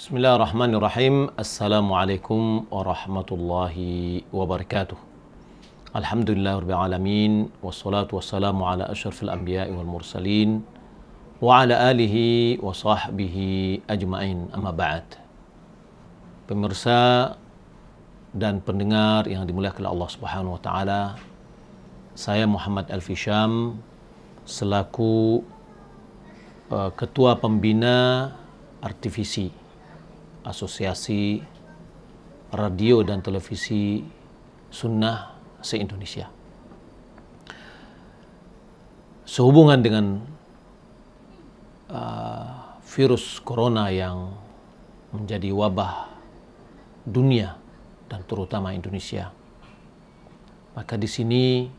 Bismillahirrahmanirrahim. Assalamualaikum warahmatullahi wabarakatuh. Alhamdulillahirabbil alamin wassalatu wassalamu ala asyrafil anbiya'i wal mursalin wa ala alihi wa sahbihi ajmain. Amma ba'd. Pemirsa dan pendengar yang dimuliakan Allah Subhanahu wa taala, saya Muhammad Alfi Syam selaku Ketua Pembina Artivisi, Asosiasi Radio dan Televisi Sunnah se-Indonesia. Sehubungan dengan virus corona yang menjadi wabah dunia dan terutama Indonesia, maka di sini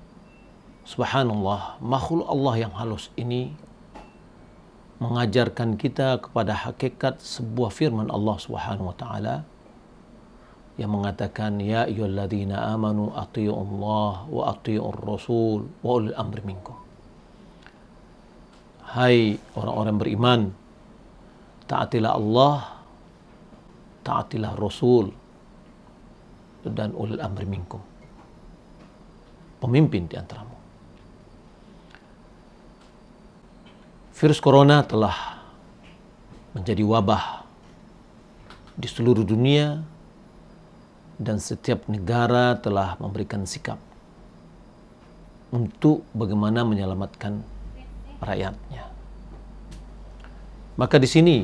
subhanallah, makhluk Allah yang halus ini mengajarkan kita kepada hakikat sebuah firman Allah Subhanahu wa taala yang mengatakan, ya ayyuhalladzina amanu athi'ullaha wa athi'ur rasul wa ulil amri minkum. Hai orang-orang beriman, taatilah Allah, taatilah Rasul dan ulil amri minkum, pemimpin di antaramu. Virus corona telah menjadi wabah di seluruh dunia dan setiap negara telah memberikan sikap untuk bagaimana menyelamatkan rakyatnya. Maka di sini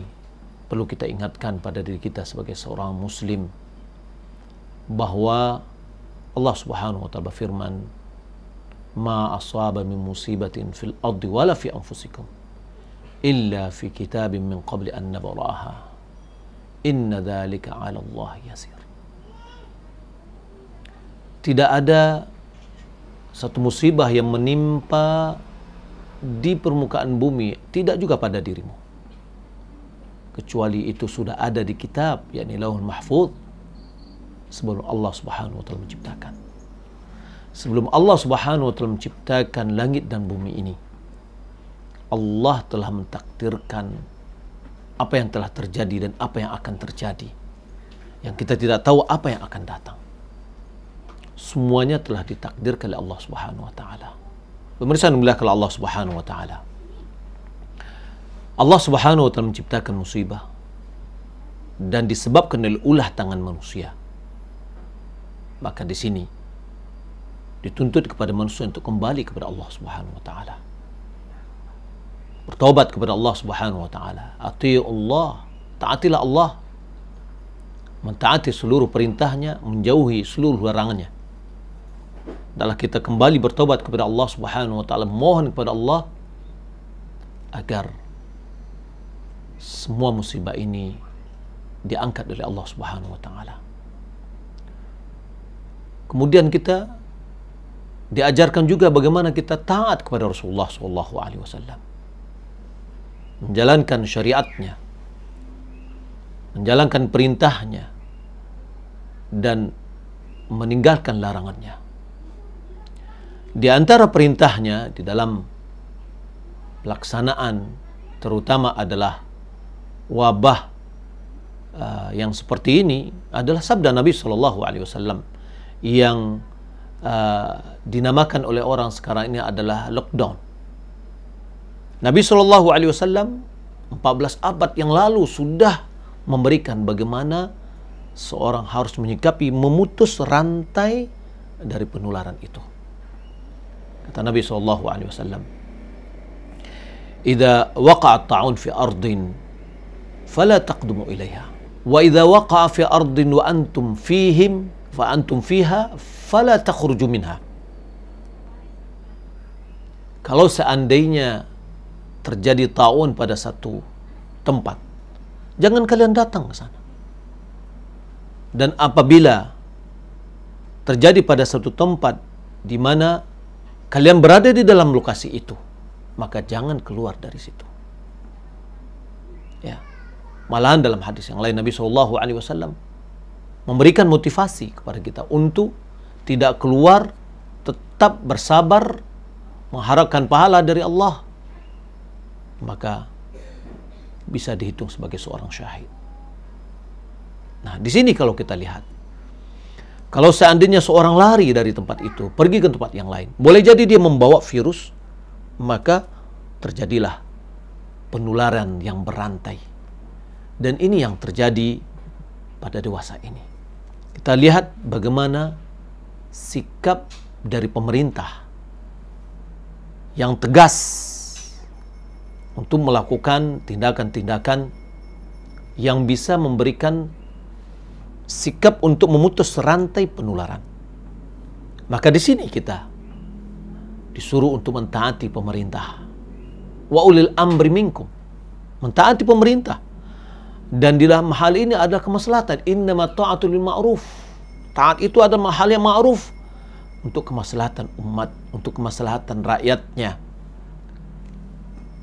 perlu kita ingatkan pada diri kita sebagai seorang muslim bahwa Allah Subhanahu wa taala berfirman, "Ma asaba min musibatin fil ardi wala fi anfusikum illa fi kitabin min qabli an nabraha inna dzalika 'ala Allah yasir." Tidak ada satu musibah yang menimpa di permukaan bumi, tidak juga pada dirimu, kecuali itu sudah ada di kitab, yakni Lauhul Mahfuz, sebelum Allah Subhanahu wa taala menciptakan. Sebelum Allah Subhanahu wa taala menciptakan langit dan bumi ini, Allah telah mentakdirkan apa yang telah terjadi dan apa yang akan terjadi, yang kita tidak tahu apa yang akan datang. Semuanya telah ditakdirkan oleh Allah Subhanahu wa taala. Pemirsa yang dimuliakan Allah Subhanahu wa taala, Allah Subhanahu wa taala menciptakan musibah dan disebabkan oleh ulah tangan manusia. Maka di sini dituntut kepada manusia untuk kembali kepada Allah Subhanahu wa taala, bertaubat kepada Allah Subhanahu wa taala. Atiiullah, taatilah Allah, mentaati seluruh perintahnya, menjauhi seluruh larangannya. Adalah kita kembali bertaubat kepada Allah Subhanahu wa taala, mohon kepada Allah agar semua musibah ini diangkat oleh Allah Subhanahu wa taala. Kemudian kita diajarkan juga bagaimana kita taat kepada Rasulullah sallallahu alaihi wasallam, menjalankan syariatnya, menjalankan perintahnya, dan meninggalkan larangannya. Di antara perintahnya di dalam pelaksanaan terutama adalah wabah yang seperti ini adalah sabda Nabi Shallallahu Alaihi Wasallam yang dinamakan oleh orang sekarang ini adalah lockdown. Nabi Shallallahu Alaihi Wasallam 14 abad yang lalu sudah memberikan bagaimana seorang harus menyikapi, memutus rantai dari penularan itu. Kata Nabi Shallallahu Alaihi Wasallam, "Idza waqa'a at-ta'un fi ardin, fala taqdumu ilaiha, wa idza waqa'a fi ardin wa antum fihim, fa antum fiha, fala takhruju minha." Kalau seandainya terjadi ta'un pada satu tempat, jangan kalian datang ke sana. Dan apabila terjadi pada satu tempat di mana kalian berada di dalam lokasi itu, maka jangan keluar dari situ. Ya. Malahan dalam hadis yang lain Nabi Shallallahu Alaihi Wasallam memberikan motivasi kepada kita untuk tidak keluar, tetap bersabar, mengharapkan pahala dari Allah, maka bisa dihitung sebagai seorang syahid. Nah, di sini kalau kita lihat, kalau seandainya seorang lari dari tempat itu, pergi ke tempat yang lain, boleh jadi dia membawa virus, maka terjadilah penularan yang berantai. Dan ini yang terjadi pada dewasa ini. Kita lihat bagaimana sikap dari pemerintah yang tegas untuk melakukan tindakan-tindakan yang bisa memberikan sikap untuk memutus rantai penularan. Maka di sini kita disuruh untuk mentaati pemerintah. Wa ulil amri minkum. Mentaati pemerintah. Dan di dalam hal ini ada kemaslahatan. Innama ta'atu lil ma'ruf. Taat itu ada hal yang ma'ruf untuk kemaslahatan umat, untuk kemaslahatan rakyatnya.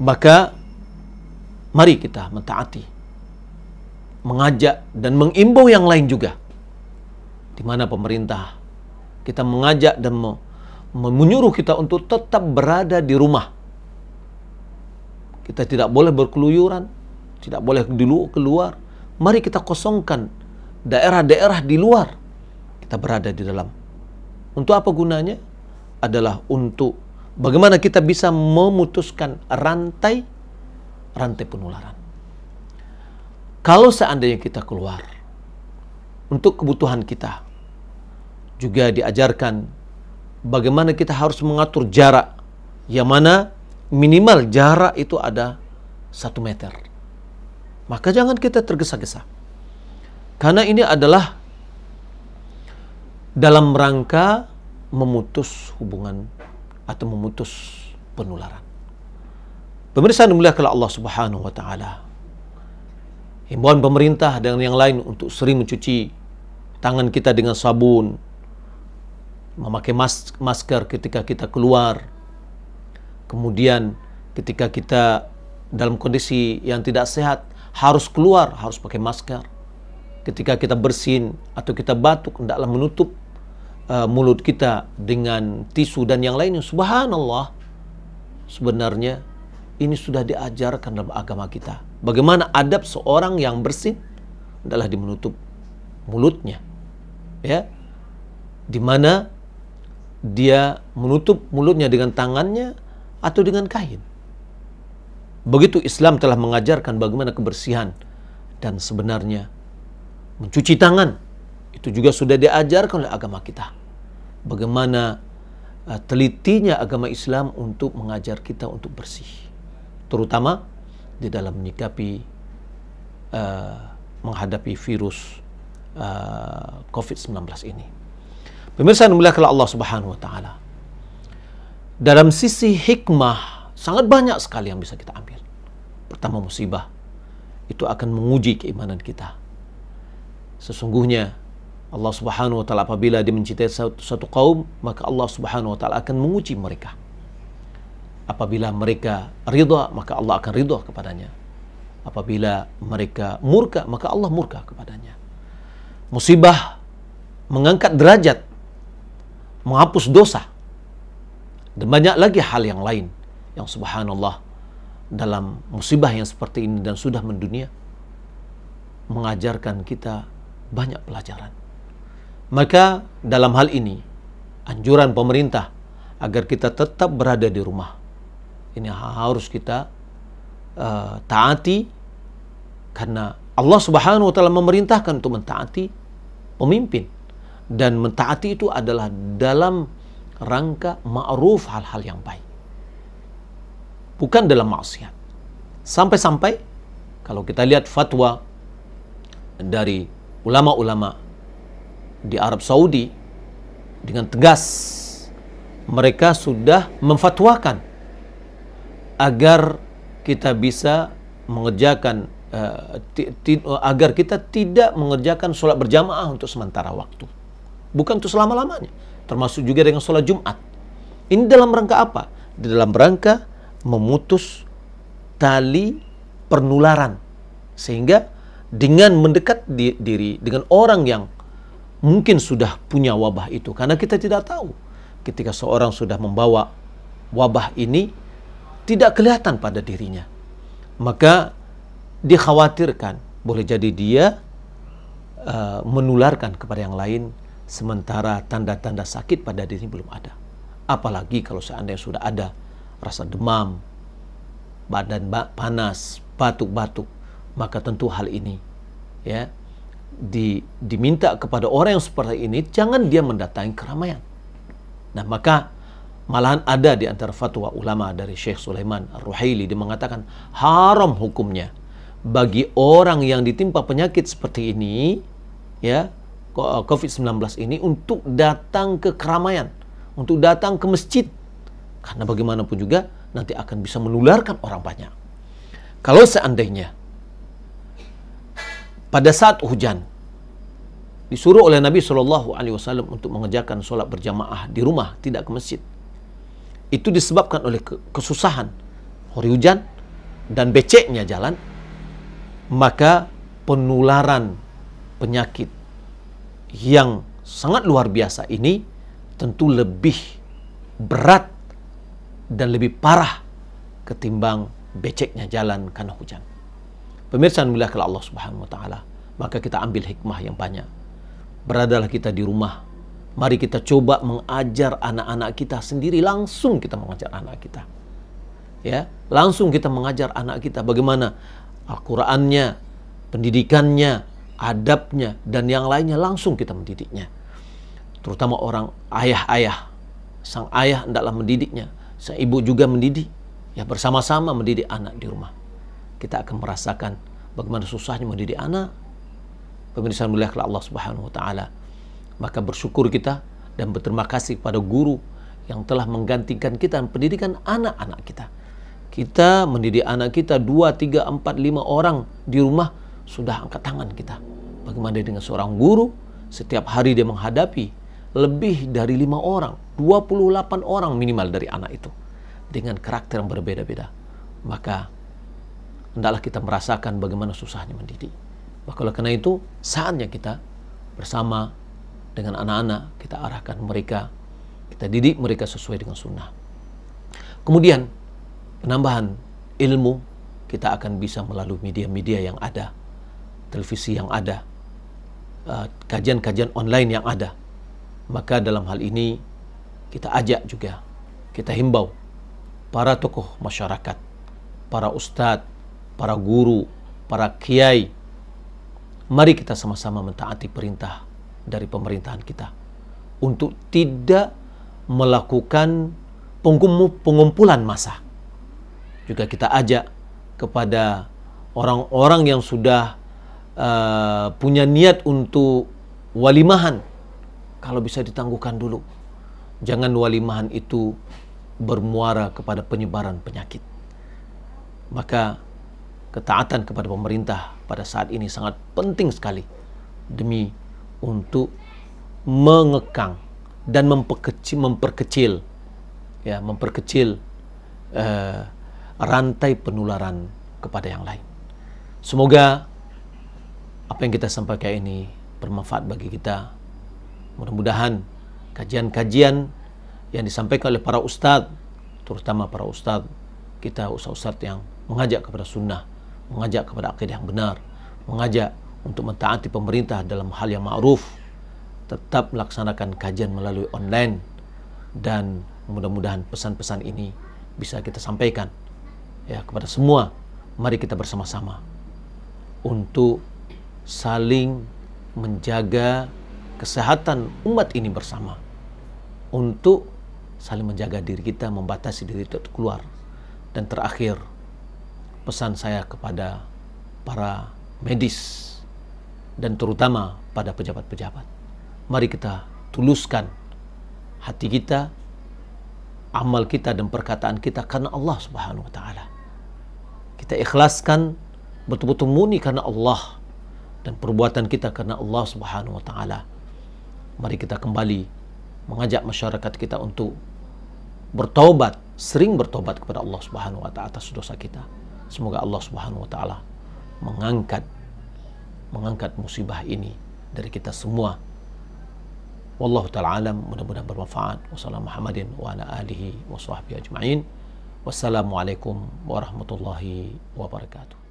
Maka mari kita mentaati, mengajak dan mengimbau yang lain juga. Di mana pemerintah kita mengajak dan menyuruh kita untuk tetap berada di rumah. Kita tidak boleh berkeluyuran, tidak boleh keluar. Mari kita kosongkan daerah-daerah di luar. Kita berada di dalam. Untuk apa gunanya? Adalah untuk bagaimana kita bisa memutuskan rantai penularan. Kalau seandainya kita keluar untuk kebutuhan kita, juga diajarkan bagaimana kita harus mengatur jarak, yang mana minimal jarak itu ada 1 meter. Maka jangan kita tergesa-gesa. Karena ini adalah dalam rangka memutus hubungan atau memutus penularan. Pemirsa yang dimuliakan Allah Subhanahu wa taala. Himbauan pemerintah dan yang lain untuk sering mencuci tangan kita dengan sabun, memakai masker ketika kita keluar. Kemudian ketika kita dalam kondisi yang tidak sehat, harus keluar, harus pakai masker. Ketika kita bersin atau kita batuk, hendaklah menutup mulut kita dengan tisu dan yang lainnya. Subhanallah, sebenarnya ini sudah diajarkan dalam agama kita. Bagaimana adab seorang yang bersin adalah menutup mulutnya, ya, di mana dia menutup mulutnya dengan tangannya atau dengan kain. Begitu Islam telah mengajarkan bagaimana kebersihan, dan sebenarnya mencuci tangan itu juga sudah diajarkan oleh agama kita. Bagaimana telitinya agama Islam untuk mengajar kita untuk bersih, terutama di dalam menyikapi menghadapi virus COVID-19 ini. Pemirsa yang dimuliakan Allah Subhanahu wa taala, dalam sisi hikmah sangat banyak sekali yang bisa kita ambil. Pertama, musibah itu akan menguji keimanan kita. Sesungguhnya Allah Subhanahu wa taala apabila dia mencintai satu kaum, maka Allah Subhanahu wa taala akan menguji mereka. Apabila mereka ridha, maka Allah akan ridha kepadanya. Apabila mereka murka, maka Allah murka kepadanya. Musibah mengangkat derajat, menghapus dosa, dan banyak lagi hal yang lain yang subhanallah dalam musibah yang seperti ini dan sudah mendunia mengajarkan kita banyak pelajaran. Maka dalam hal ini anjuran pemerintah agar kita tetap berada di rumah ini harus kita taati, karena Allah Subhanahu wa taala memerintahkan untuk mentaati pemimpin, dan mentaati itu adalah dalam rangka ma'ruf, hal-hal yang baik, bukan dalam maksiat. Sampai-sampai kalau kita lihat fatwa dari ulama-ulama di Arab Saudi, dengan tegas mereka sudah memfatwakan agar kita bisa mengerjakan agar kita tidak mengerjakan sholat berjamaah untuk sementara waktu, bukan untuk selama-lamanya, termasuk juga dengan sholat Jumat. Ini dalam rangka apa? Di dalam rangka memutus tali penularan, sehingga dengan mendekat diri dengan orang yang mungkin sudah punya wabah itu, karena kita tidak tahu ketika seorang sudah membawa wabah ini tidak kelihatan pada dirinya, maka dikhawatirkan boleh jadi dia menularkan kepada yang lain, sementara tanda-tanda sakit pada diri belum ada. Apalagi kalau seandainya sudah ada rasa demam, badan panas, batuk-batuk, maka tentu hal ini ya diminta kepada orang yang seperti ini, jangan dia mendatangi keramaian. Nah, maka malahan ada di antara fatwa ulama dari Syekh Sulaiman Ar-Ruhaili, dia mengatakan haram hukumnya bagi orang yang ditimpa penyakit seperti ini, ya, COVID-19 ini, untuk datang ke keramaian, untuk datang ke masjid, karena bagaimanapun juga nanti akan bisa menularkan orang banyak. Kalau seandainya pada saat hujan disuruh oleh Nabi SAW untuk mengerjakan sholat berjamaah di rumah, tidak ke masjid, itu disebabkan oleh kesusahan hari hujan dan beceknya jalan, maka penularan penyakit yang sangat luar biasa ini tentu lebih berat dan lebih parah ketimbang beceknya jalan karena hujan. Pemirsa yang dimuliakan Allah Subhanahu wa taala, maka kita ambil hikmah yang banyak. Beradalah kita di rumah. Mari kita coba mengajar anak-anak kita sendiri, langsung kita mengajar anak kita. Ya, langsung kita mengajar anak kita bagaimana Al-Qur'annya, pendidikannya, adabnya, dan yang lainnya, langsung kita mendidiknya. Terutama orang ayah-ayah. Sang ayah hendaklah mendidiknya, sang ibu juga mendidik. Ya, bersama-sama mendidik anak di rumah. Kita akan merasakan bagaimana susahnya mendidik anak. Pemirsa muliakan Allah Subhanahu wa taala. Maka bersyukur kita dan berterima kasih pada guru yang telah menggantikan kita pendidikan anak-anak kita. Kita mendidik anak kita 2, 3, 4, 5 orang di rumah, sudah angkat tangan kita. Bagaimana dengan seorang guru, setiap hari dia menghadapi lebih dari 5 orang, 28 orang minimal dari anak itu, dengan karakter yang berbeda-beda. Maka hendaklah kita merasakan bagaimana susahnya mendidik. Maka oleh karena itu, saatnya kita bersama dengan anak-anak, kita arahkan mereka, kita didik mereka sesuai dengan sunnah. Kemudian, penambahan ilmu, kita akan bisa melalui media-media yang ada, televisi yang ada, kajian-kajian online yang ada. Maka dalam hal ini, kita ajak juga, kita himbau para tokoh masyarakat, para ustadz, para guru, para kiai, mari kita sama-sama mentaati perintah dari pemerintahan kita untuk tidak melakukan pengumpulan massa. Juga kita ajak kepada orang-orang yang sudah punya niat untuk walimahan, kalau bisa ditangguhkan dulu. Jangan walimahan itu bermuara kepada penyebaran penyakit. Maka ketaatan kepada pemerintah pada saat ini sangat penting sekali demi untuk mengekang dan memperkecil rantai penularan kepada yang lain. Semoga apa yang kita sampaikan ini bermanfaat bagi kita. Mudah-mudahan kajian-kajian yang disampaikan oleh para ustadz, terutama para ustadz kita, ustadz yang mengajak kepada sunnah, mengajak kepada akidah yang benar, mengajak untuk mentaati pemerintah dalam hal yang ma'ruf, tetap melaksanakan kajian melalui online, dan mudah-mudahan pesan-pesan ini bisa kita sampaikan ya kepada semua. Mari kita bersama-sama untuk saling menjaga kesehatan umat ini bersama, untuk saling menjaga diri kita, membatasi diri kita keluar. Dan terakhir, pesan saya kepada para medis dan terutama pada pejabat-pejabat, mari kita tuluskan hati kita, amal kita dan perkataan kita karena Allah Subhanahu wa taala. Kita ikhlaskan betul-betul murni karena Allah, dan perbuatan kita karena Allah Subhanahu wa taala. Mari kita kembali mengajak masyarakat kita untuk bertaubat, sering bertobat kepada Allah Subhanahu wa taala atas dosa kita. Semoga Allah Subhanahu wa taala mengangkat musibah ini dari kita semua. Wallahu taala alam, mudah-mudahan bermanfaat. Wassalamu Muhammadin wa ala alihi wa sahbihi ajma'in. Wassalamualaikum warahmatullahi wabarakatuh.